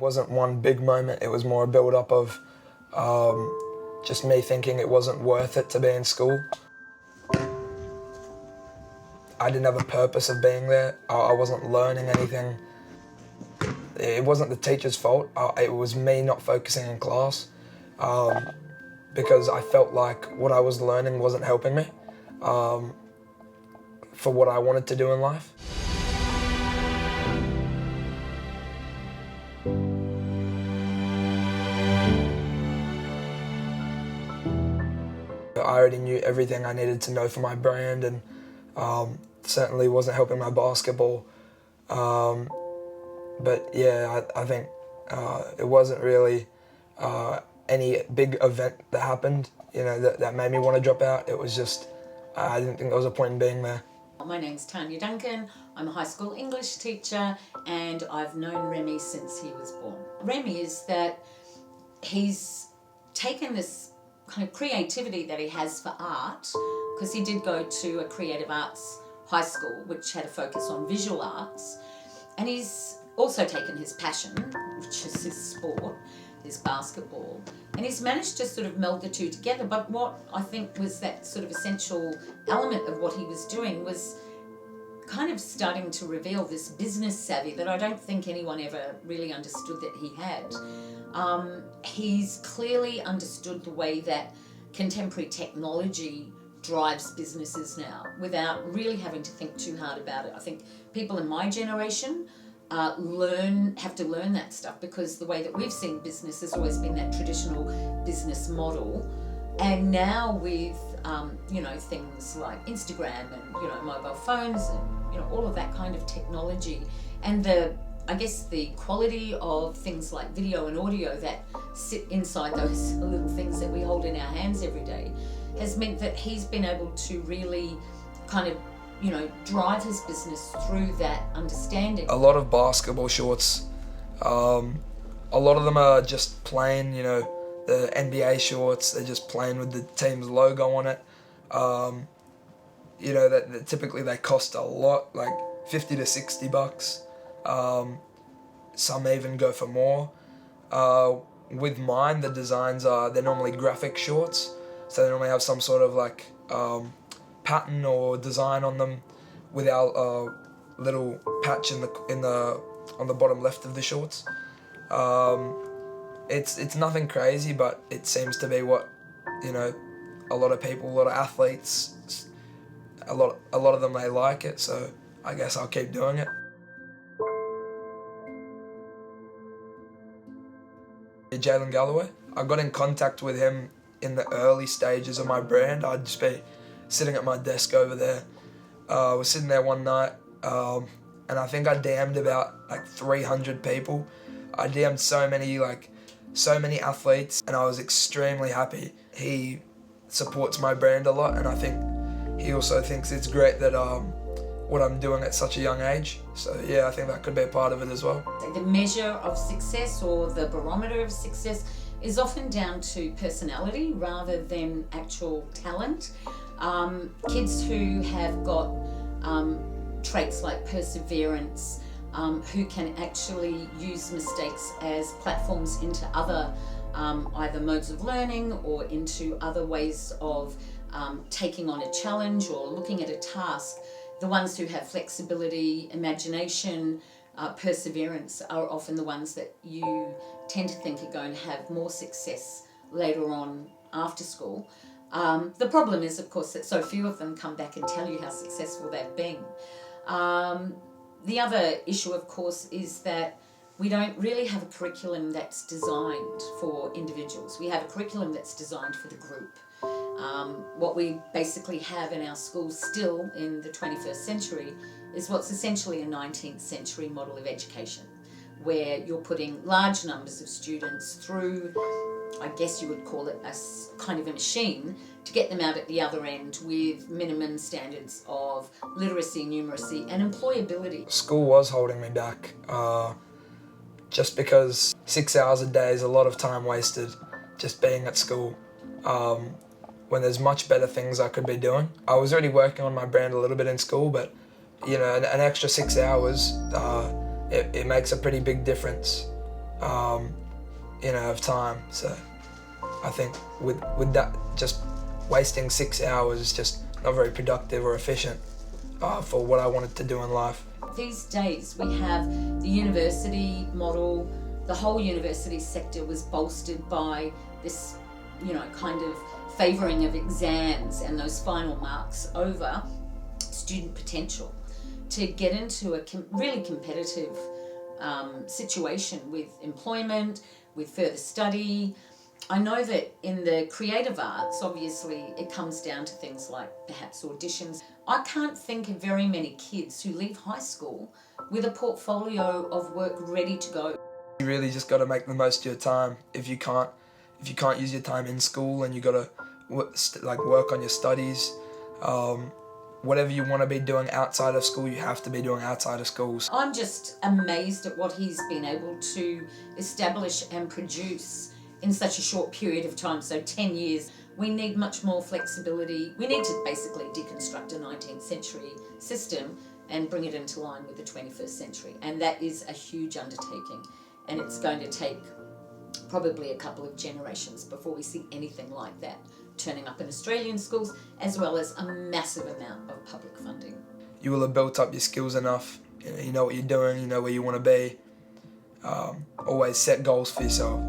wasn't one big moment, it was more a build-up of just me thinking it wasn't worth it to be in school. I didn't have a purpose of being there. I wasn't learning anything. It wasn't the teacher's fault. It was me not focusing in class because I felt like what I was learning wasn't helping me for what I wanted to do in life. I already knew everything I needed to know for my brand, and certainly wasn't helping my basketball. But yeah, I think it wasn't really any big event that happened, you know, that made me want to drop out. It was just, I didn't think there was a point in being there. My name's DUNCAN. I'm a high school English teacher, and I've known Remy since he was born. Remy is that he's taken this kind of creativity that he has for art, because he did go to a creative arts high school which had a focus on visual arts, and he's also taken his passion, which is his sport, his basketball, and he's managed to sort of meld the two together. But what I think was that sort of essential element of what he was doing was kind of starting to reveal this business savvy that I don't think anyone ever really understood that he had. He's clearly understood the way that contemporary technology drives businesses now without really having to think too hard about it. I think people in my generation have to learn that stuff, because the way that we've seen business has always been that traditional business model. And now with things like Instagram and mobile phones and all of that kind of technology, and I guess the quality of things like video and audio that sit inside those little things that we hold in our hands every day, has meant that he's been able to really kind of drive his business through that understanding. A lot of basketball shorts, a lot of them are just plain, the NBA shorts, they're just plain with the team's logo on it. That typically they cost a lot, like $50 to $60. Some even go for more. With mine, the designs they're normally graphic shorts, so they normally have some sort of like pattern or design on them, without a little patch on the bottom left of the shorts. It's nothing crazy, but it seems to be what a lot of people, a lot of athletes, a lot of them, they like it, so I guess I'll keep doing it. Jalen Galloway, I got in contact with him in the early stages of my brand. I'd just be sitting at my desk over there. I was sitting there one night, and I think I DM'd about like 300 people. I DM'd so many athletes, and I was extremely happy. He supports my brand a lot, and I think he also thinks it's great that what I'm doing at such a young age. So yeah, I think that could be a part of it as well. The measure of success, or the barometer of success, is often down to personality rather than actual talent. Kids who have got traits like perseverance, who can actually use mistakes as platforms into other either modes of learning or into other ways of taking on a challenge or looking at a task. The ones who have flexibility, imagination, perseverance are often the ones that you tend to think are going to have more success later on after school. The problem is, of course, that so few of them come back and tell you how successful they've been. The other issue, of course, is that we don't really have a curriculum that's designed for individuals. We have a curriculum that's designed for the group. What we basically have in our schools still in the 21st century is what's essentially a 19th century model of education, where you're putting large numbers of students through, I guess you would call it a kind of a machine, to get them out at the other end with minimum standards of literacy, numeracy and employability. School was holding me back, just because 6 hours a day is a lot of time wasted just being at school, when there's much better things I could be doing. I was already working on my brand a little bit in school, but an extra 6 hours, it makes a pretty big difference of time. So I think with that, just wasting 6 hours is just not very productive or efficient for what I wanted to do in life. These days we have the university model. The whole university sector was bolstered by this, kind of favouring of exams and those final marks over student potential to get into a really competitive situation with employment, with further study. I know that in the creative arts, obviously, it comes down to things like perhaps auditions. I can't think of very many kids who leave high school with a portfolio of work ready to go. You really just got to make the most of your time. If you can't use your time in school, and you got to work on your studies. Whatever you want to be doing outside of school, you have to be doing outside of schools. I'm just amazed at what he's been able to establish and produce in such a short period of time, so 10 years. We need much more flexibility. We need to basically deconstruct a 19th century system and bring it into line with the 21st century. And that is a huge undertaking. And it's going to take probably a couple of generations before we see anything like that turning up in Australian schools, as well as a massive amount of public funding. You will have built up your skills enough. You know what you're doing, you know where you want to be. Always set goals for yourself.